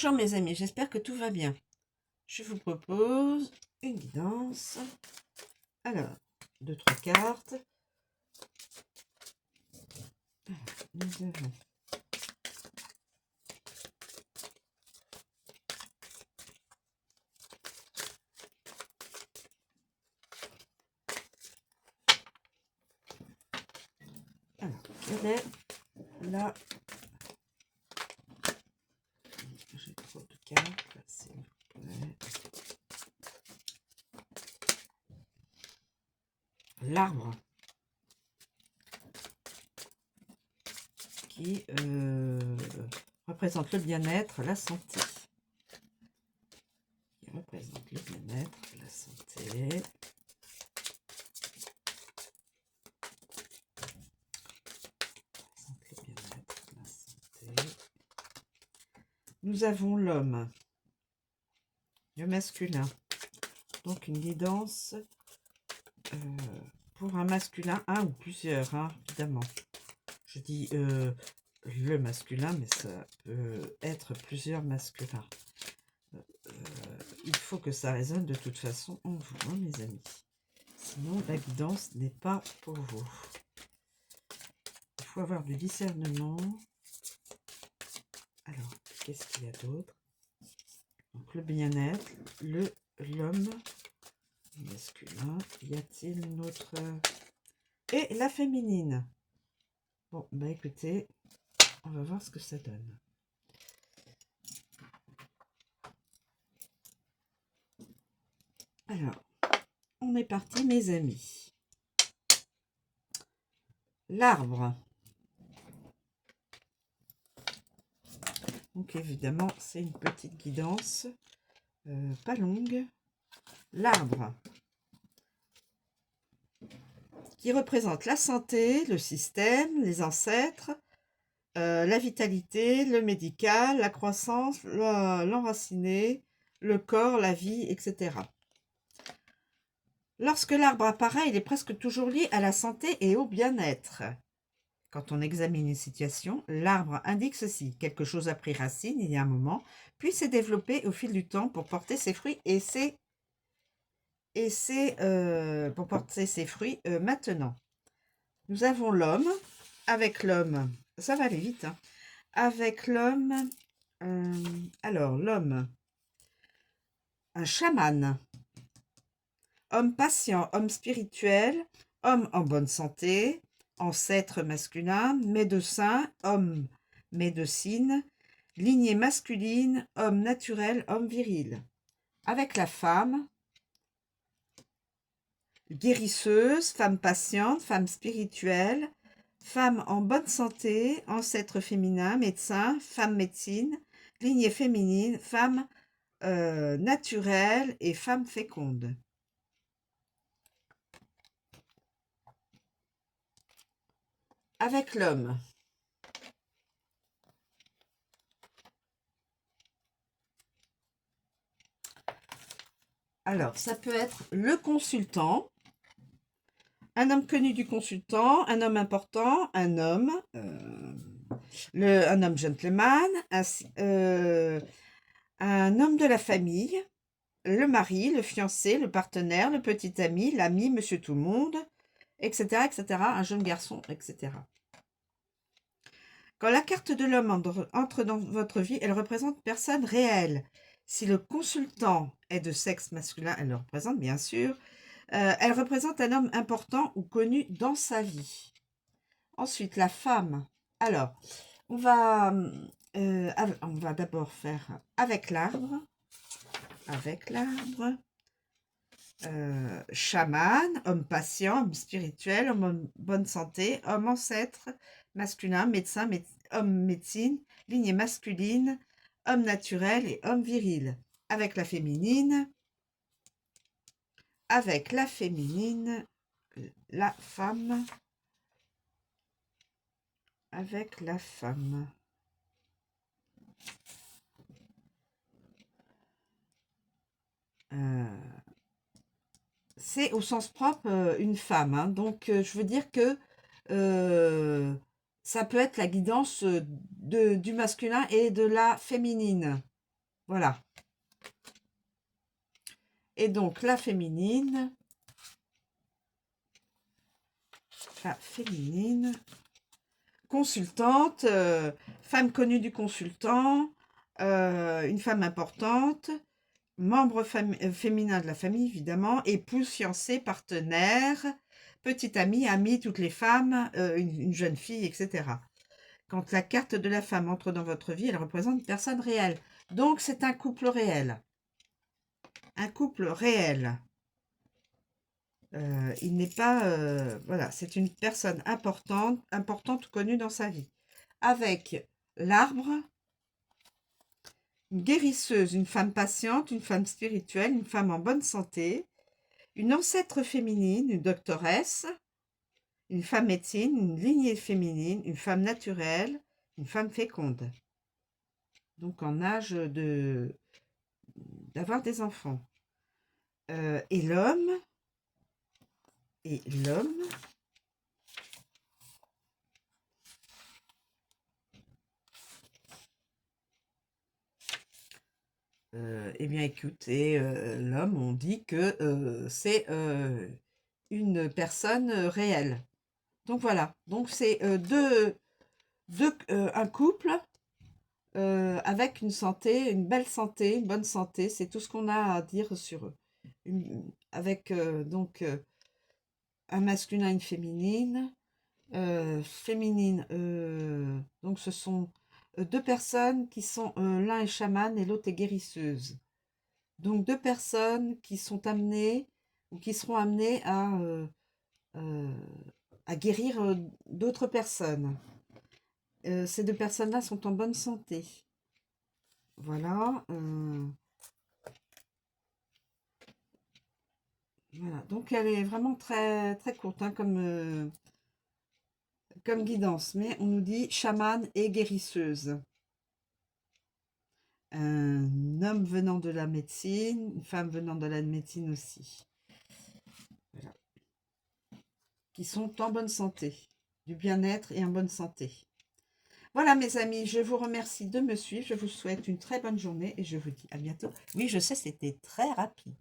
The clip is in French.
Bonjour mes amis, j'espère que tout va bien. Je vous propose une guidance. Alors, 2-3 cartes. Nous avons alors, quelle est la... J'ai trop de cartes, s'il vous plaît. L'arbre qui représente le bien-être, la santé. Qui représente le bien-être, la santé. Le bien-être, la santé. Nous avons l'homme, le masculin. Donc une guidance pour un masculin, un ou plusieurs, hein, évidemment. Je dis le masculin, mais ça peut être plusieurs masculins. Il faut que ça résonne de toute façon en vous, hein, mes amis. Sinon, la guidance n'est pas pour vous. Il faut avoir du discernement. Alors, qu'est-ce qu'il y a d'autre? Donc, le bien-être, l'homme masculin. Y a-t-il une autre... Et la féminine. Bon, bah écoutez, on va voir ce que ça donne. Alors, on est parti, mes amis. L'arbre. Donc, évidemment, c'est une petite guidance, pas longue. L'arbre, qui représente la santé, le système, les ancêtres, la vitalité, le médical, la croissance, l'enraciné, le corps, la vie, etc. Lorsque l'arbre apparaît, il est presque toujours lié à la santé et au bien-être. Quand on examine une situation, l'arbre indique ceci. Quelque chose a pris racine il y a un moment, puis s'est développé au fil du temps pour porter ses fruits pour porter ses fruits maintenant. Nous avons l'homme. Avec l'homme, ça va aller vite, hein. Avec l'homme, alors l'homme, un chaman, homme patient, homme spirituel, homme en bonne santé, ancêtre masculin, médecin, homme médecine, lignée masculine, homme naturel, homme viril. Avec la femme, guérisseuse, femme patiente, femme spirituelle, femme en bonne santé, ancêtre féminin, médecin, femme médecine, lignée féminine, femme naturelle et femme féconde. Avec l'homme, alors ça peut être le consultant, un homme connu du consultant, un homme important, un homme gentleman, un homme de la famille, le mari, le fiancé, le partenaire, le petit ami, l'ami, monsieur tout le monde, etc., etc., un jeune garçon, etc. Quand la carte de l'homme entre dans votre vie, elle représente une personne réelle. Si le consultant est de sexe masculin, elle le représente bien sûr. Elle représente un homme important ou connu dans sa vie. Ensuite, la femme. Alors, on va d'abord faire avec l'arbre. Avec l'arbre. Chaman, homme patient, homme spirituel, homme en bonne santé, homme ancêtre, masculin, médecin, homme médecine, lignée masculine, homme naturel et homme viril. Avec la féminine, la femme, avec la femme. C'est au sens propre une femme, hein. Donc je veux dire que ça peut être la guidance du masculin et de la féminine. Voilà. Et donc, la féminine, consultante, femme connue du consultant, une femme importante, membre féminin de la famille, évidemment, épouse, fiancée, partenaire, petite amie, amie, toutes les femmes, une jeune fille, etc. Quand la carte de la femme entre dans votre vie, elle représente une personne réelle. Donc, c'est un couple réel. Un couple réel. Il n'est pas... voilà, c'est une personne importante, connue dans sa vie. Avec l'arbre, une guérisseuse, une femme patiente, une femme spirituelle, une femme en bonne santé, une ancêtre féminine, une doctoresse, une femme médecine, une lignée féminine, une femme naturelle, une femme féconde. Donc en âge d'avoir des enfants. Et l'homme, eh bien écoutez, l'homme, on dit que c'est une personne réelle. Donc voilà, donc c'est un couple avec une santé, une belle santé, une bonne santé, c'est tout ce qu'on a à dire sur eux. Avec donc un masculin et une féminine. Féminine, donc ce sont deux personnes qui sont, l'un est chaman et l'autre est guérisseuse. Donc deux personnes qui sont amenées ou qui seront amenées euh, à guérir d'autres personnes. Ces deux personnes-là sont en bonne santé. Voilà. Voilà. Donc elle est vraiment très, très courte hein, comme guidance. Mais on nous dit chamane et guérisseuse. Un homme venant de la médecine, une femme venant de la médecine aussi. Voilà. Qui sont en bonne santé. Du bien-être et en bonne santé. Voilà mes amis, je vous remercie de me suivre. Je vous souhaite une très bonne journée et je vous dis à bientôt. Oui, je sais, c'était très rapide.